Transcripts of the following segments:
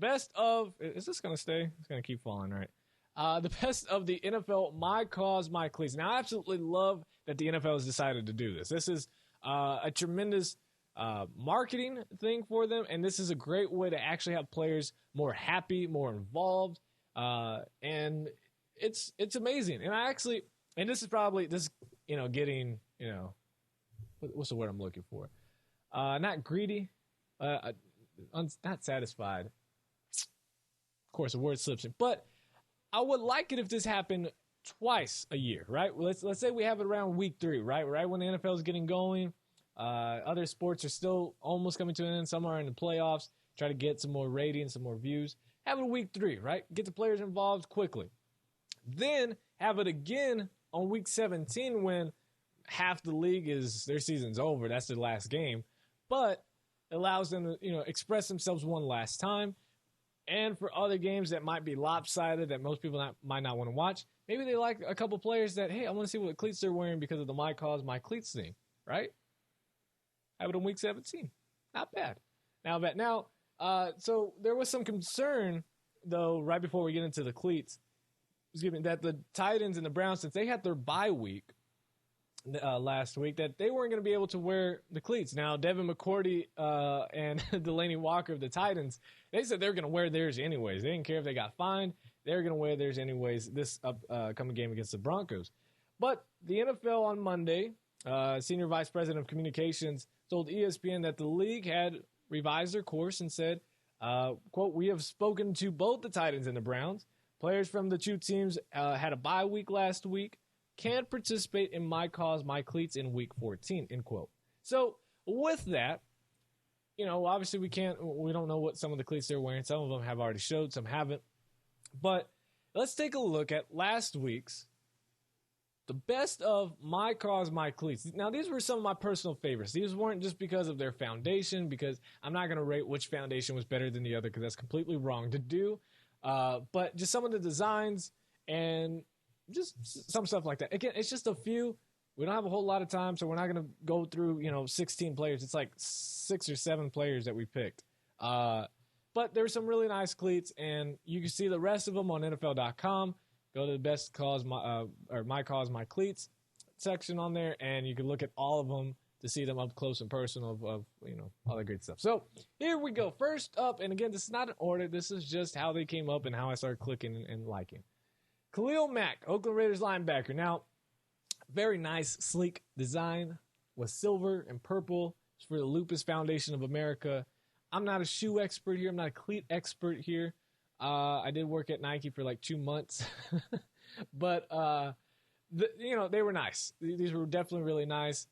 best of, is this going to stay? It's going to keep falling, right? The best of the NFL, my cause, my cleats. Now, I absolutely love that the NFL has decided to do this. This is a tremendous marketing thing for them, and this is a great way to actually have players more happy, more involved, and it's amazing. And this is probably getting what's the word I'm looking for? Not greedy, not satisfied. Of course, the word slips in, but I would like it if this happened twice a year, right? Let's say we have it around week 3, right when the NFL is getting going. Other sports are still almost coming to an end. Some are in the playoffs. Try to get some more ratings, some more views. Have it week 3, right? Get the players involved quickly. Then have it again on week 17 when half the league their season's over. That's their last game. But it allows them to, express themselves one last time. And for other games that might be lopsided that most people might not want to watch, maybe they like a couple players that, hey, I want to see what cleats they're wearing because of the My Cause, My Cleats thing, right? Have it on week 17. Not bad. So there was some concern, though, right before we get into the cleats, that the Titans and the Browns, since they had their bye week last week, that they weren't going to be able to wear the cleats. Now, Devin McCourty and Delaney Walker of the Titans, they said they were going to wear theirs anyways. They didn't care if they got fined. They were going to wear theirs anyways this upcoming game against the Broncos. But the NFL on Monday, Senior Vice President of Communications told ESPN that the league had revised their course and said, quote, "We have spoken to both the Titans and the Browns. Players from the two teams had a bye week last week. Can't participate in My Cause, My Cleats in week 14, end quote." So with that, obviously we don't know what some of the cleats they're wearing. Some of them have already showed, some haven't. But let's take a look at last week's the best of My Cause, My Cleats. Now, these were some of my personal favorites. These weren't just because of their foundation, because I'm not going to rate which foundation was better than the other, because that's completely wrong to do. But just some of the designs and just some stuff like that. Again, it's just a few. We don't have a whole lot of time, so we're not going to go through, 16 players. It's like 6 or 7 players that we picked. But there were some really nice cleats, and you can see the rest of them on NFL.com. Go to the best cause, My Cause, My Cleats section on there, and you can look at all of them to see them up close and personal of all that great stuff. So here we go. First up, and again, this is not an order. This is just how they came up and how I started clicking and liking. Khalil Mack, Oakland Raiders linebacker. Now, very nice, sleek design with silver and purple. It's for the Lupus Foundation of America. I'm not a shoe expert here. I'm not a cleat expert here. I did work at Nike for like 2 months, but they were nice. These were definitely really nice.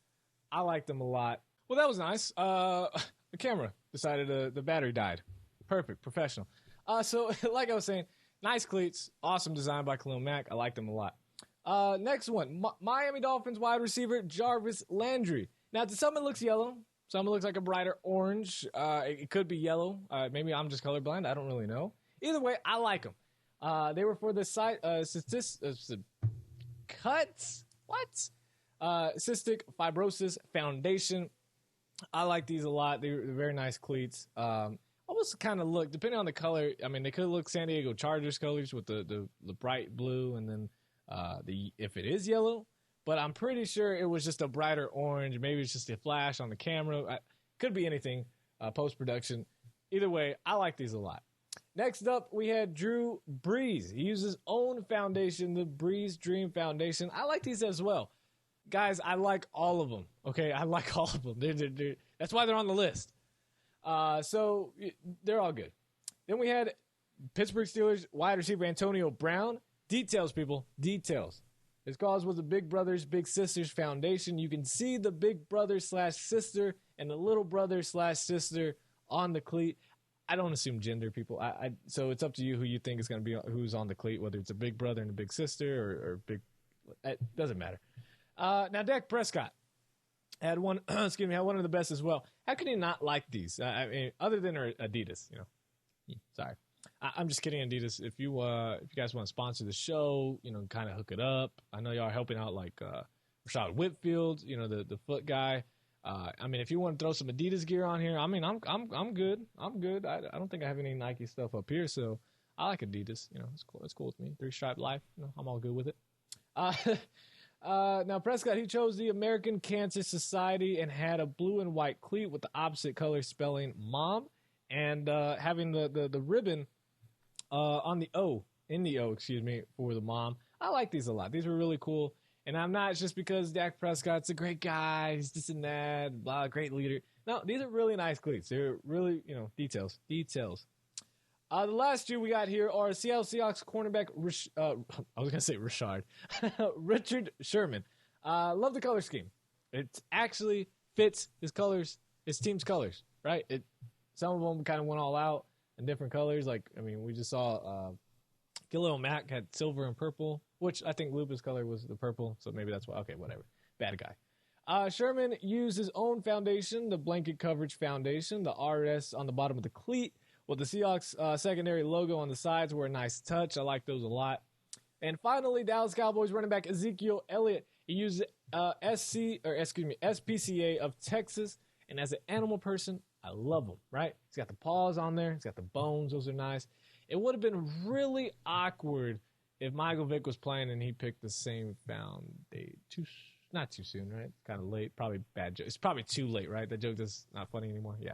I liked them a lot. Well, that was nice. The camera decided the battery died. Perfect, professional. So like I was saying, nice cleats, awesome design by Khalil Mack. I liked them a lot. Next one, Miami Dolphins wide receiver Jarvis Landry. Now, to some it looks yellow. Some it looks like a brighter orange. It could be yellow. Maybe I'm just colorblind. I don't really know. Either way, I like them. They were for the Cystic Fibrosis Foundation. I like these a lot. They're very nice cleats. Almost kind of look, depending on the color, I mean, they could look San Diego Chargers colors with the bright blue and then if it is yellow. But I'm pretty sure it was just a brighter orange. Maybe it's just a flash on the camera. Could be anything, post-production. Either way, I like these a lot. Next up, we had Drew Brees. He used his own foundation, the Brees Dream Foundation. I like these as well. Guys, I like all of them. Okay, I like all of them. That's why they're on the list. So they're all good. Then we had Pittsburgh Steelers wide receiver Antonio Brown. Details, people. Details. His cause was the Big Brothers Big Sisters Foundation. You can see the big brother / sister and the little brother / sister on the cleat. I don't assume gender, people. So it's up to you who you think is going to be who's on the cleat, whether it's a big brother and a big sister or big. It doesn't matter. Now, Dak Prescott had one. Had one of the best as well. How can you not like these? I mean, other than Adidas, Sorry, I'm just kidding, Adidas. If you guys want to sponsor the show, kind of hook it up. I know y'all are helping out like Rashad Whitfield, the foot guy. I mean, if you want to throw some Adidas gear on here, I mean, I'm good. I'm good. I don't think I have any Nike stuff up here, so I like Adidas. You know, it's cool. It's cool with me. 3-stripe life. You know, I'm all good with it. Uh, now Prescott, he chose the American Cancer Society and had a blue and white cleat with the opposite color spelling mom, and having the ribbon on the O, in the O, excuse me, for the mom. I like these a lot. These were really cool. And I'm not just because Dak Prescott's a great guy, he's this and that, blah, great leader. No, these are really nice cleats. They're really, you know, details. The last two we got here are Seattle Seahawks cornerback, I was going to say Rashard, Richard Sherman. Love the color scheme. It actually fits his colors, his team's colors, right? Some of them kind of went all out in different colors. Like, I mean, we just saw Khalil Mack had silver and purple, which I think Lupa's color was the purple, so maybe that's why. Okay, whatever. Bad guy. Sherman used his own foundation, the blanket coverage foundation. The RS on the bottom of the cleat with the Seahawks secondary logo on the sides were a nice touch. I like those a lot. And finally, Dallas Cowboys running back Ezekiel Elliott. He used SPCA of Texas. And as an animal person, I love him, right? He's got the paws on there. He's got the bones. Those are nice. It would have been really awkward if Michael Vick was playing and he picked the same foundation. Not too soon, right? Kind of late. Probably bad joke. It's probably too late, right? That joke is not funny anymore. Yeah.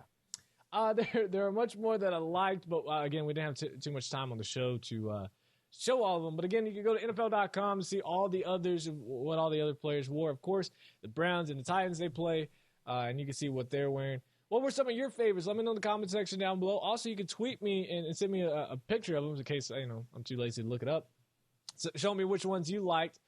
There are much more that I liked, but again, we didn't have too much time on the show to show all of them. But again, you can go to NFL.com to see all the others, what all the other players wore. Of course, the Browns and the Titans they play, and you can see what they're wearing. What were some of your favorites? Let me know in the comment section down below. Also, you can tweet me and send me a picture of them in case I'm too lazy to look it up. So show me which ones you liked.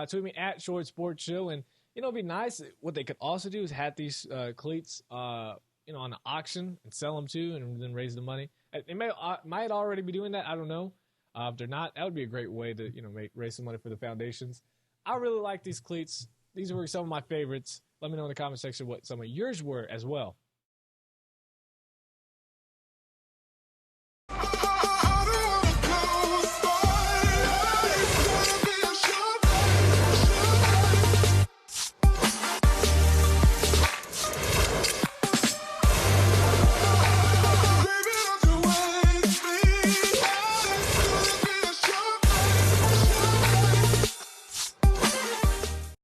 Tweet me at Short Sports Show, and it'd be nice. What they could also do is have these cleats, on the auction and sell them too, and then raise the money. They might already be doing that. I don't know. If they're not, that would be a great way to raise some money for the foundations. I really like these cleats. These were some of my favorites. Let me know in the comment section what some of yours were as well.